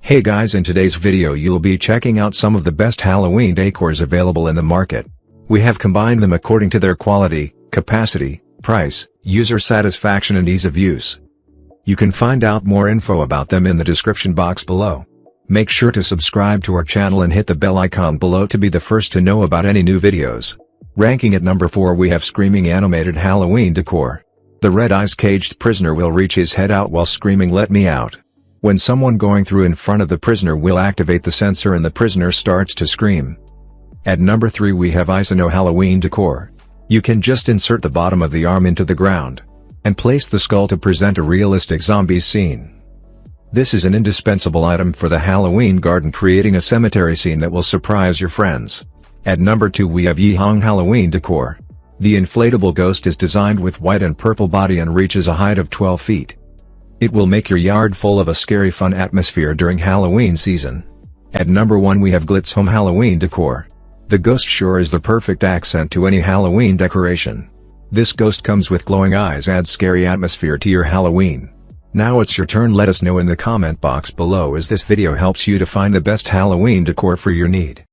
Hey guys, in today's video you'll be checking out some of the best Halloween decors available in the market. We have combined them according to their quality, capacity, price, user satisfaction and ease of use. You can find out more info about them in the description box below. Make sure to subscribe to our channel and hit the bell icon below to be the first to know about any new videos. Ranking at number 4 we have screaming animated Halloween decor. The red eyes caged prisoner will reach his head out while screaming "Let me out." When someone going through in front of the prisoner will activate the sensor and the prisoner starts to scream. At number 3 we have Isano Halloween decor. You can just insert the bottom of the arm into the ground and place the skull to present a realistic zombie scene. This is an indispensable item for the Halloween garden, creating a cemetery scene that will surprise your friends. At number 2 we have Yehong Halloween decor. The inflatable ghost is designed with white and purple body and reaches a height of 12 feet. It will make your yard full of a scary fun atmosphere during Halloween season. At number 1 we have Glitz Home Halloween decor. The ghost sure is the perfect accent to any Halloween decoration. This ghost comes with glowing eyes, adds scary atmosphere to your Halloween. Now it's your turn. Let us know in the comment box below as this video helps you to find the best Halloween decor for your need.